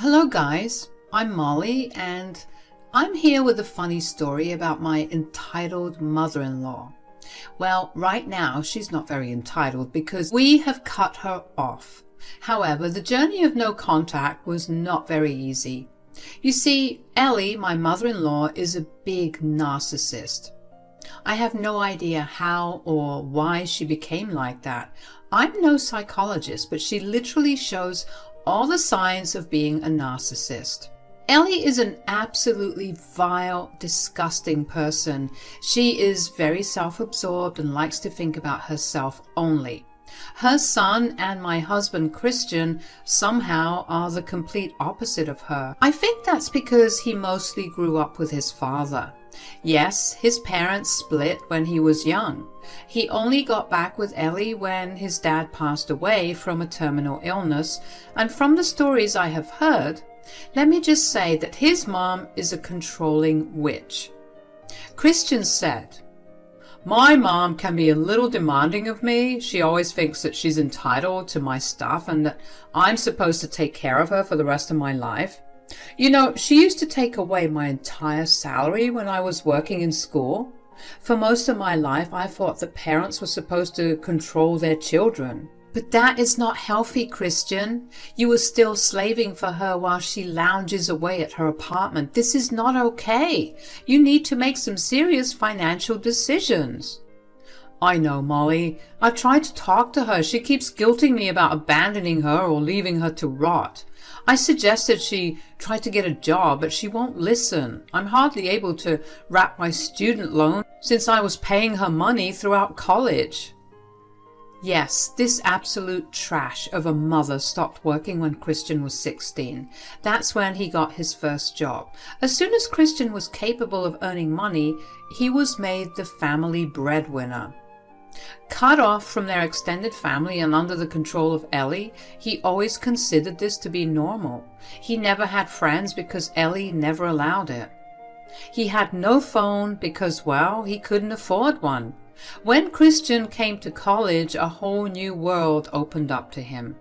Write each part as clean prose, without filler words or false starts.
Hello guys, I'm Molly and I'm here with a funny story about my entitled mother-in-law. Well, right now she's not very entitled because we have cut her off. However, the journey of no contact was not very easy. You see, Ellie, my mother-in-law, is a big narcissist. I have no idea how or why she became like that. I'm no psychologist, but she literally shows all the signs of being a narcissist. Ellie is an absolutely vile, disgusting person. She is very self-absorbed and likes to think about herself only. Her son and my husband Christian somehow are the complete opposite of her. I think that's because he mostly grew up with his father. Yes, his parents split when he was young. He only got back with Ellie when his dad passed away from a terminal illness, and from the stories I have heard, let me just say that his mom is a controlling witch. Christian said, "My mom can be a little demanding of me. She always thinks that she's entitled to my stuff and that I'm supposed to take care of her for the rest of my life. You know, she used to take away my entire salary when I was working in school. For most of my life, I thought that parents were supposed to control their children. But that is not healthy, Christian. You are still slaving for her while she lounges away at her apartment. This is not okay. You need to make some serious financial decisions." "I know, Molly. I've tried to talk to her. She keeps guilting me about abandoning her or leaving her to rot. I suggested she try to get a job, but she won't listen. I'm hardly able to wrap my student loan since I was paying her money throughout college." Yes, this absolute trash of a mother stopped working when Christian was 16. That's when he got his first job. As soon as Christian was capable of earning money, he was made the family breadwinner. Cut off from their extended family and under the control of Ellie, he always considered this to be normal. He never had friends because Ellie never allowed it. He had no phone because, well, he couldn't afford one. When Christian came to college, a whole new world opened up to him.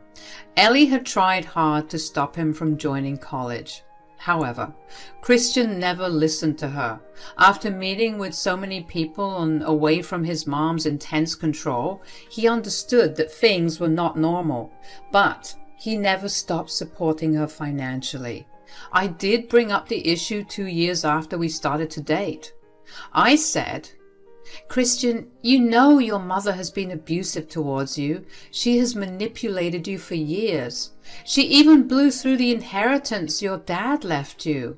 Ellie had tried hard to stop him from joining college. However, Christian never listened to her. After meeting with so many people and away from his mom's intense control, he understood that things were not normal, but he never stopped supporting her financially. I did bring up the issue 2 years after we started to date. I said, "Christian, you know your mother has been abusive towards you. She has manipulated you for years. She even blew through the inheritance your dad left you.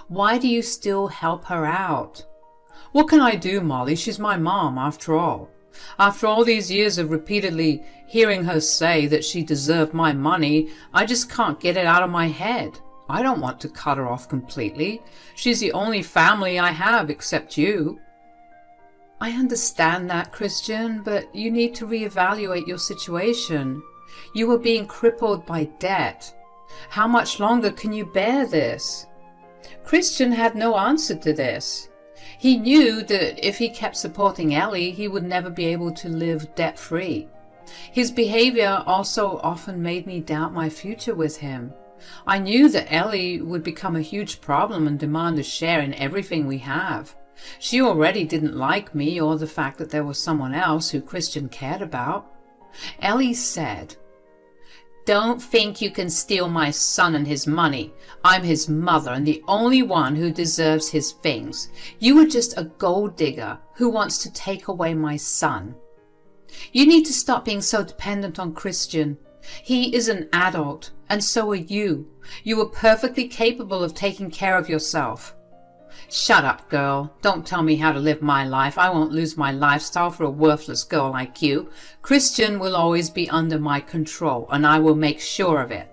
Why do you still help her out?" "What can I do, Molly? She's my mom, after all. After all these years of repeatedly hearing her say that she deserved my money, I just can't get it out of my head. I don't want to cut her off completely. She's the only family I have except you." "I understand that, Christian, but you need to reevaluate your situation. You are being crippled by debt. How much longer can you bear this?" Christian had no answer to this. He knew that if he kept supporting Ellie, he would never be able to live debt-free. His behavior also often made me doubt my future with him. I knew that Ellie would become a huge problem and demand a share in everything we have. She already didn't like me or the fact that there was someone else who Christian cared about. Ellie said, "Don't think you can steal my son and his money. I'm his mother and the only one who deserves his things. You are just a gold digger who wants to take away my son. You need to stop being so dependent on Christian. He is an adult, and so are you. You are perfectly capable of taking care of yourself." "Shut up, girl. Don't tell me how to live my life. I won't lose my lifestyle for a worthless girl like you. Christian will always be under my control, and I will make sure of it."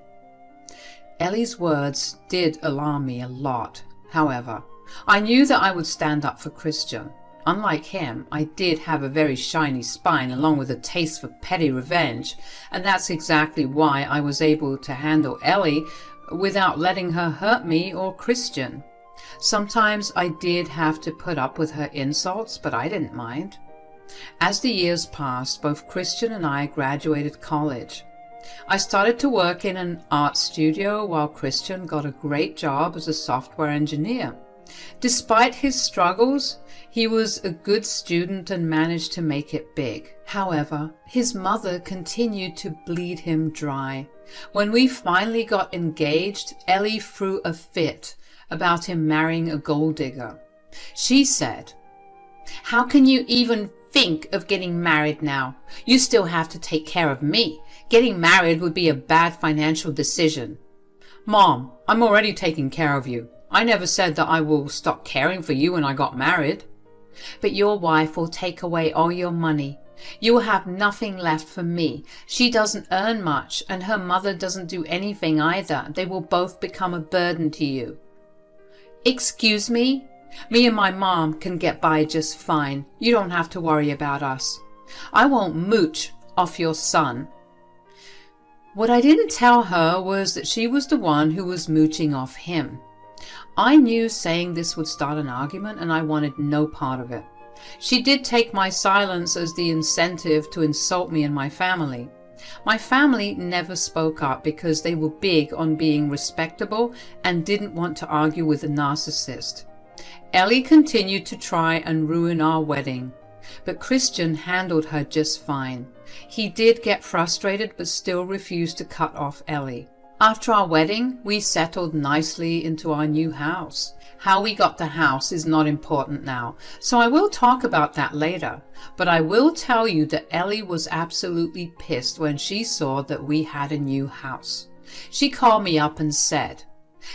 Ellie's words did alarm me a lot. However, I knew that I would stand up for Christian. Unlike him, I did have a very shiny spine along with a taste for petty revenge, and that's exactly why I was able to handle Ellie without letting her hurt me or Christian. Sometimes I did have to put up with her insults, but I didn't mind. As the years passed, both Christian and I graduated college. I started to work in an art studio while Christian got a great job as a software engineer. Despite his struggles, he was a good student and managed to make it big. However, his mother continued to bleed him dry. When we finally got engaged, Ellie threw a fit about him marrying a gold digger. She said, "How can you even think of getting married now? You still have to take care of me. Getting married would be a bad financial decision." "Mom, I'm already taking care of you. I never said that I will stop caring for you when I got married." "But your wife will take away all your money. You will have nothing left for me. She doesn't earn much, and her mother doesn't do anything either. They will both become a burden to you." "Excuse me? Me and my mom can get by just fine. You don't have to worry about us. I won't mooch off your son." What I didn't tell her was that she was the one who was mooching off him. I knew saying this would start an argument, and I wanted no part of it. She did take my silence as the incentive to insult me and my family. My family never spoke up because they were big on being respectable and didn't want to argue with a narcissist. Ellie continued to try and ruin our wedding, but Christian handled her just fine. He did get frustrated but still refused to cut off Ellie. After our wedding, we settled nicely into our new house. How we got the house is not important now, so I will talk about that later. But I will tell you that Ellie was absolutely pissed when she saw that we had a new house. She called me up and said,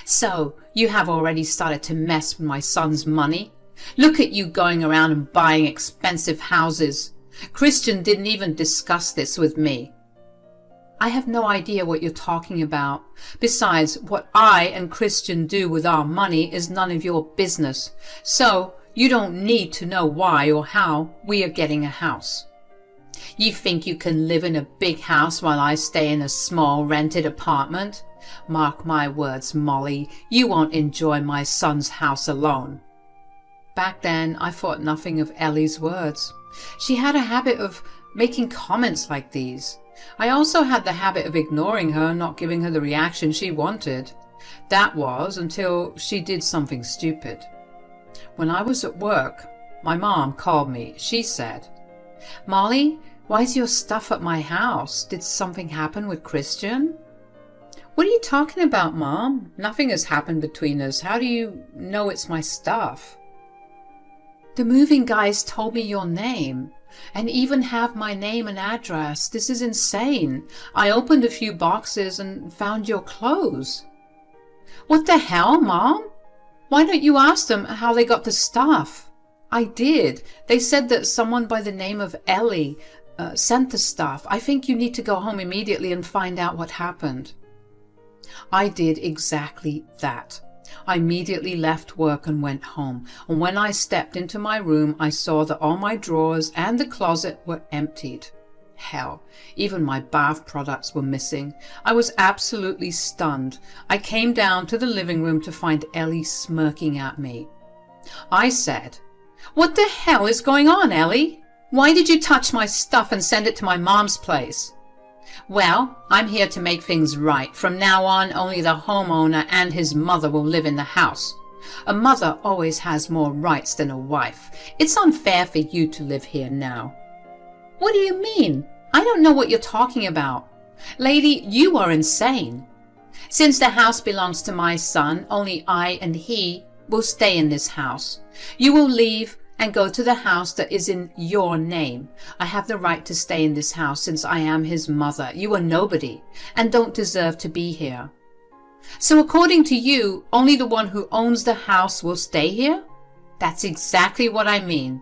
"So, you have already started to mess with my son's money? Look at you going around and buying expensive houses. Christian didn't even discuss this with me." "I have no idea what you're talking about. Besides, what I and Christian do with our money is none of your business. So, you don't need to know why or how we are getting a house. You think you can live in a big house while I stay in a small rented apartment? Mark my words, Molly, you won't enjoy my son's house alone." Back then, I thought nothing of Ellie's words. She had a habit of making comments like these. I also had the habit of ignoring her and not giving her the reaction she wanted. That was until she did something stupid. When I was at work, my mom called me. She said, "Molly, why is your stuff at my house? Did something happen with Christian?" "What are you talking about, Mom? Nothing has happened between us. How do you know it's my stuff?" "The moving guys told me your name, and even have my name and address. This is insane. I opened a few boxes and found your clothes." "What the hell, Mom? Why don't you ask them how they got the stuff?" "I did. They said that someone by the name of Ellie sent the stuff. I think you need to go home immediately and find out what happened." I did exactly that. I immediately left work and went home, and when I stepped into my room, I saw that all my drawers and the closet were emptied. Hell, even my bath products were missing. I was absolutely stunned. I came down to the living room to find Ellie smirking at me. I said, "What the hell is going on, Ellie? Why did you touch my stuff and send it to my mom's place?" "Well, I'm here to make things right. From now on, only the homeowner and his mother will live in the house. A mother always has more rights than a wife. It's unfair for you to live here now." "What do you mean? I don't know what you're talking about. Lady, you are insane. Since the house belongs to my son, only I and he will stay in this house. You will leave and go to the house that is in your name. I have the right to stay in this house since I am his mother. You are nobody and don't deserve to be here." "So according to you, only the one who owns the house will stay here?" "That's exactly what I mean.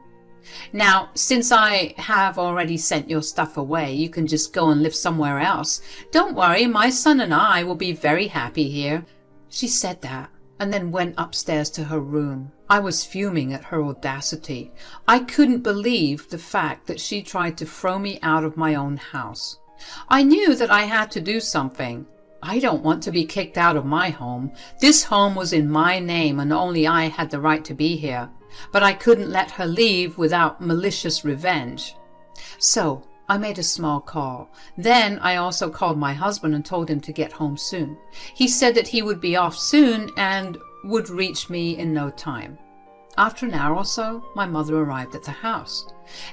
Now, since I have already sent your stuff away, you can just go and live somewhere else. Don't worry, my son and I will be very happy here." She said that and then went upstairs to her room. I was fuming at her audacity. I couldn't believe the fact that she tried to throw me out of my own house. I knew that I had to do something. I don't want to be kicked out of my home. This home was in my name and only I had the right to be here. But I couldn't let her leave without malicious revenge. So I made a small call. Then I also called my husband and told him to get home soon. He said that he would be off soon and would reach me in no time. After an hour or so, my mother arrived at the house.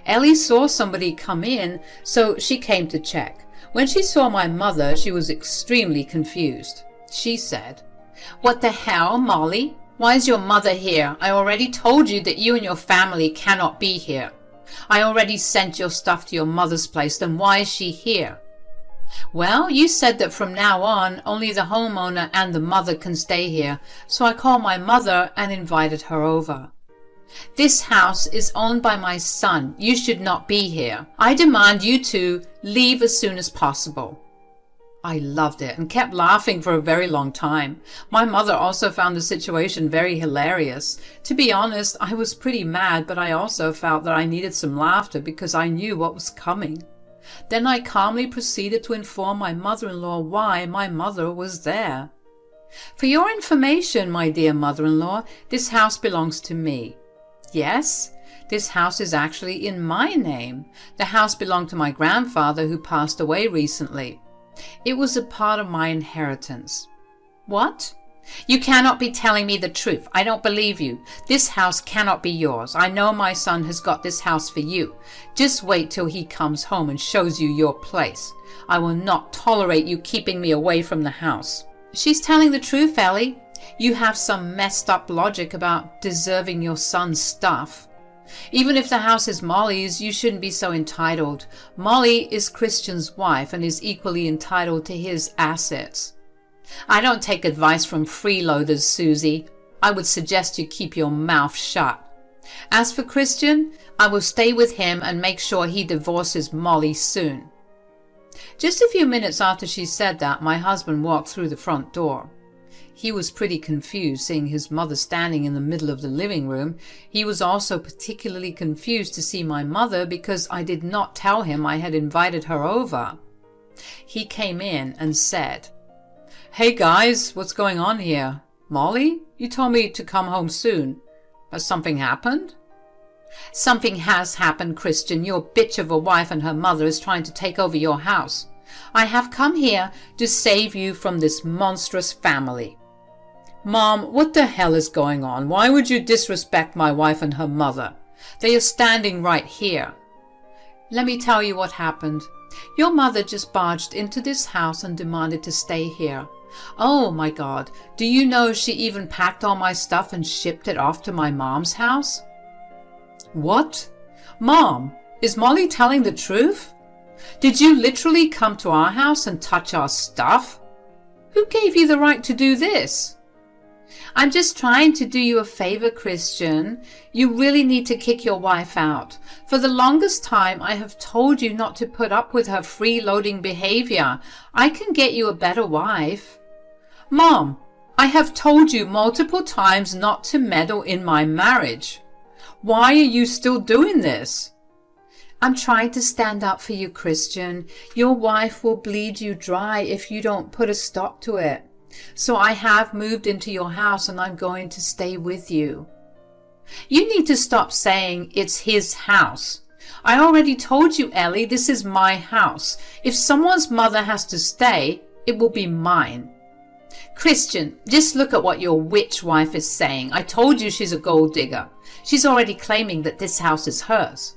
Ellie saw somebody come in, so she came to check. When she saw my mother, she was extremely confused. She said, "What the hell, Molly? Why is your mother here? I already told you that you and your family cannot be here. I already sent your stuff to your mother's place, then why is she here?" "Well, you said that from now on, only the homeowner and the mother can stay here, so I called my mother and invited her over." "This house is owned by my son. You should not be here. I demand you to leave as soon as possible." I loved it and kept laughing for a very long time. My mother also found the situation very hilarious. To be honest, I was pretty mad, but I also felt that I needed some laughter because I knew what was coming. Then I calmly proceeded to inform my mother-in-law why my mother was there. "For your information, my dear mother-in-law, this house belongs to me." "Yes, this house is actually in my name. The house belonged to my grandfather who passed away recently. It was a part of my inheritance." "What? You cannot be telling me the truth. I don't believe you. This house cannot be yours. I know my son has got this house for you. Just wait till he comes home and shows you your place. I will not tolerate you keeping me away from the house." "She's telling the truth, Ellie. You have some messed up logic about deserving your son's stuff. Even if the house is Molly's, you shouldn't be so entitled. Molly is Christian's wife and is equally entitled to his assets." "I don't take advice from freeloaders, Susie. I would suggest you keep your mouth shut. As for Christian, I will stay with him and make sure he divorces Molly soon." Just a few minutes after she said that, my husband walked through the front door. He was pretty confused seeing his mother standing in the middle of the living room. He was also particularly confused to see my mother because I did not tell him I had invited her over. He came in and said, "Hey guys, what's going on here? Molly, you told me to come home soon. Has something happened?" "Something has happened, Christian. Your bitch of a wife and her mother is trying to take over your house. I have come here to save you from this monstrous family." "Mom, what the hell is going on? Why would you disrespect my wife and her mother? They are standing right here." "Let me tell you what happened. Your mother just barged into this house and demanded to stay here. Oh my God, do you know she even packed all my stuff and shipped it off to my mom's house?" "What? Mom, is Molly telling the truth? Did you literally come to our house and touch our stuff? Who gave you the right to do this?" "I'm just trying to do you a favor, Christian. You really need to kick your wife out. For the longest time, I have told you not to put up with her freeloading behavior. I can get you a better wife." "Mom, I have told you multiple times not to meddle in my marriage. Why are you still doing this?" "I'm trying to stand up for you, Christian. Your wife will bleed you dry if you don't put a stop to it. So I have moved into your house and I'm going to stay with you." "You need to stop saying it's his house. I already told you, Ellie, this is my house. If someone's mother has to stay, it will be mine." "Christian, just look at what your witch wife is saying. I told you she's a gold digger. She's already claiming that this house is hers."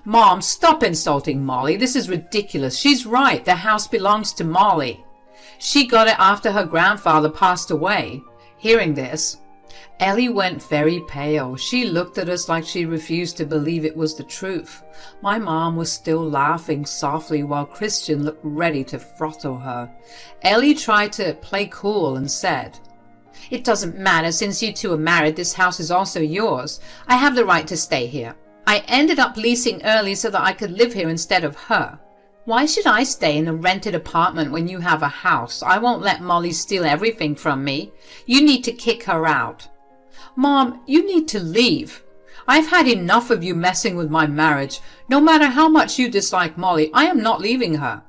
"Mom, stop insulting Molly. This is ridiculous. She's right. The house belongs to Molly. She got it after her grandfather passed away." Hearing this, Ellie went very pale. She looked at us like she refused to believe it was the truth. My mom was still laughing softly while Christian looked ready to throttle her. Ellie tried to play cool and said, "It doesn't matter. Since you two are married, this house is also yours. I have the right to stay here. I ended up leasing early so that I could live here instead of her. Why should I stay in a rented apartment when you have a house? I won't let Molly steal everything from me. You need to kick her out." "Mom, you need to leave. I've had enough of you messing with my marriage. No matter how much you dislike Molly, I am not leaving her.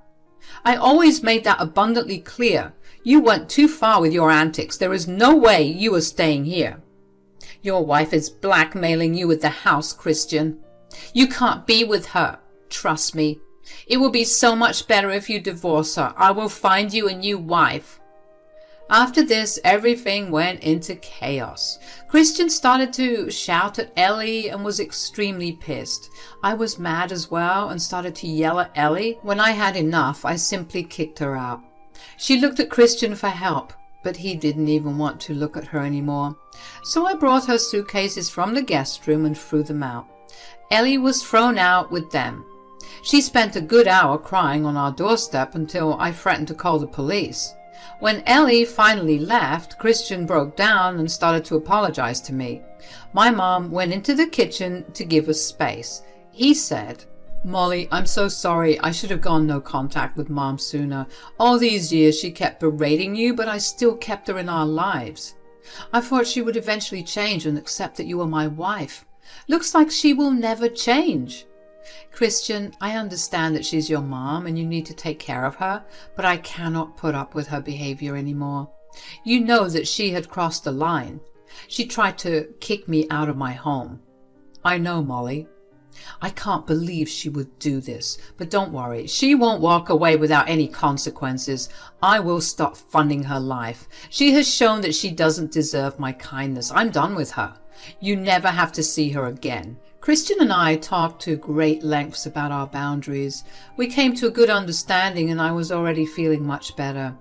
I always made that abundantly clear. You went too far with your antics. There is no way you are staying here. Your wife is blackmailing you with the house, Christian. You can't be with her. Trust me. It will be so much better if you divorce her. I will find you a new wife. After this, everything went into chaos. Christian started to shout at Ellie and was extremely pissed. I was mad as well and started to yell at Ellie. When I had enough, I simply kicked her out. She looked at Christian for help, but he didn't even want to look at her anymore. So I brought her suitcases from the guest room and threw them out. Ellie was thrown out with them. She spent a good hour crying on our doorstep until I threatened to call the police. When Ellie finally left, Christian broke down and started to apologize to me. My mom went into the kitchen to give us space. He said, "Molly, I'm so sorry. I should have gone no contact with Mom sooner. All these years she kept berating you, but I still kept her in our lives. I thought she would eventually change and accept that you were my wife. Looks like she will never change. Christian, I understand that she's your mom and you need to take care of her, but I cannot put up with her behavior anymore. You know that she had crossed the line. She tried to kick me out of my home." "I know, Molly. I can't believe she would do this, but don't worry. She won't walk away without any consequences. I will stop funding her life. She has shown that she doesn't deserve my kindness. I'm done with her. You never have to see her again." Christian and I talked to great lengths about our boundaries. We came to a good understanding and I was already feeling much better.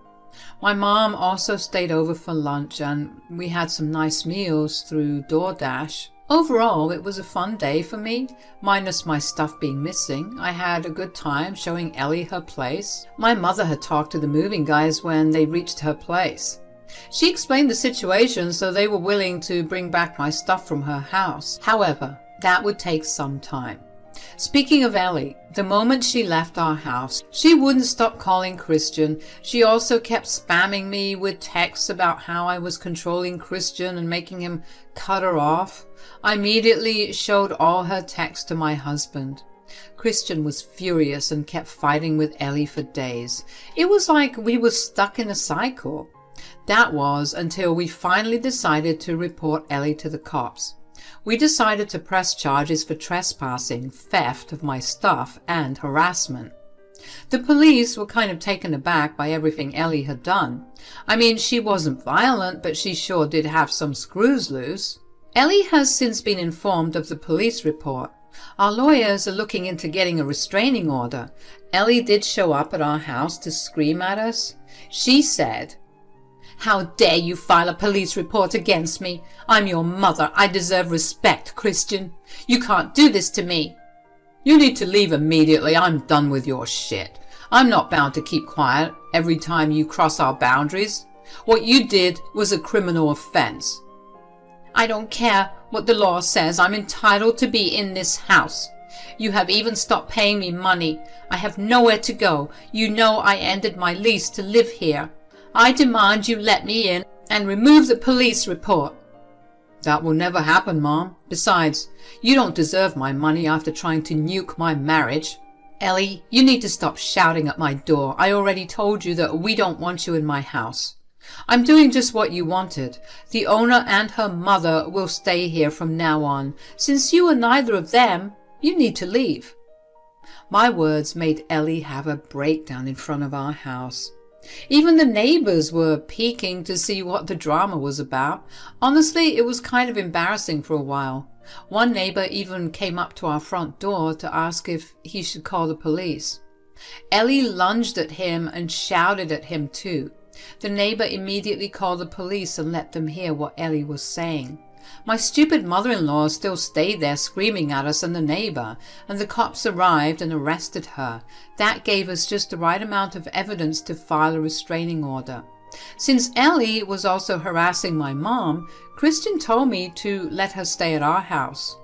My mom also stayed over for lunch and we had some nice meals through DoorDash. Overall, it was a fun day for me, minus my stuff being missing. I had a good time showing Ellie her place. My mother had talked to the moving guys when they reached her place. She explained the situation, so they were willing to bring back my stuff from her house. However, that would take some time. Speaking of Ellie, the moment she left our house, she wouldn't stop calling Christian. She also kept spamming me with texts about how I was controlling Christian and making him cut her off. I immediately showed all her texts to my husband. Christian was furious and kept fighting with Ellie for days. It was like we were stuck in a cycle. That was until we finally decided to report Ellie to the cops. We decided to press charges for trespassing, theft of my stuff, and harassment. The police were kind of taken aback by everything Ellie had done. I mean, she wasn't violent, but she sure did have some screws loose. Ellie has since been informed of the police report. Our lawyers are looking into getting a restraining order. Ellie did show up at our house to scream at us. She said, "How dare you file a police report against me? I'm your mother. I deserve respect, Christian. You can't do this to me. You need to leave immediately. I'm done with your shit. I'm not bound to keep quiet every time you cross our boundaries. What you did was a criminal offense. I don't care what the law says. I'm entitled to be in this house. You have even stopped paying me money. I have nowhere to go. You know I ended my lease to live here. I demand you let me in and remove the police report." "That will never happen, Mom. Besides, you don't deserve my money after trying to nuke my marriage." "Ellie, you need to stop shouting at my door. I already told you that we don't want you in my house. I'm doing just what you wanted. The owner and her mother will stay here from now on. Since you are neither of them, you need to leave." My words made Ellie have a breakdown in front of our house. Even the neighbors were peeking to see what the drama was about. Honestly, it was kind of embarrassing for a while. One neighbor even came up to our front door to ask if he should call the police. Ellie lunged at him and shouted at him too. The neighbor immediately called the police and let them hear what Ellie was saying. My stupid mother-in-law still stayed there screaming at us and the neighbor, and the cops arrived and arrested her. That gave us just the right amount of evidence to file a restraining order. Since Ellie was also harassing my mom, Christian told me to let her stay at our house.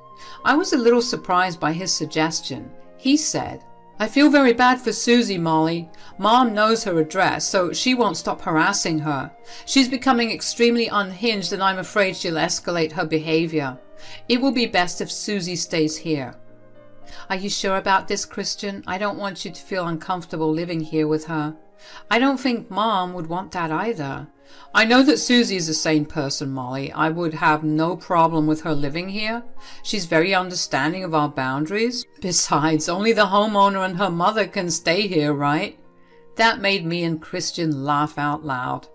I was a little surprised by his suggestion. He said, "I feel very bad for Susie, Molly. Mom knows her address, so she won't stop harassing her. She's becoming extremely unhinged and I'm afraid she'll escalate her behavior. It will be best if Susie stays here." "Are you sure about this, Christian? I don't want you to feel uncomfortable living here with her. I don't think Mom would want that either. I know that Susie is a sane person, Molly. I would have no problem with her living here. She's very understanding of our boundaries. Besides, only the homeowner and her mother can stay here, right? That made me and Christian laugh out loud.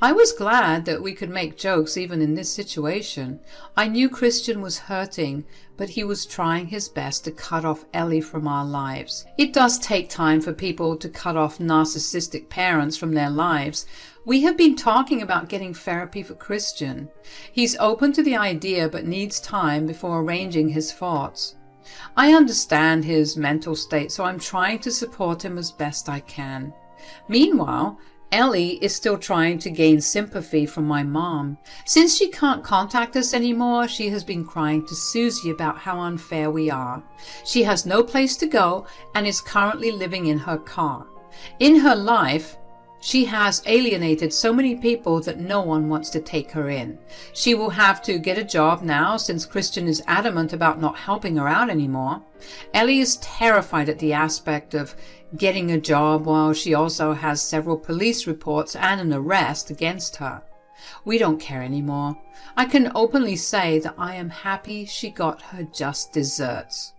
I was glad that we could make jokes even in this situation. I knew Christian was hurting, but he was trying his best to cut off Ellie from our lives. It does take time for people to cut off narcissistic parents from their lives. We have been talking about getting therapy for Christian. He's open to the idea but needs time before arranging his thoughts. I understand his mental state, so I'm trying to support him as best I can. Meanwhile, Ellie is still trying to gain sympathy from my mom. Since she can't contact us anymore, she has been crying to Susie about how unfair we are. She has no place to go and is currently living in her car. In her life, she has alienated so many people that no one wants to take her in. She will have to get a job now since Christian is adamant about not helping her out anymore. Ellie is terrified at the aspect of getting a job while she also has several police reports and an arrest against her. We don't care anymore. I can openly say that I am happy she got her just desserts.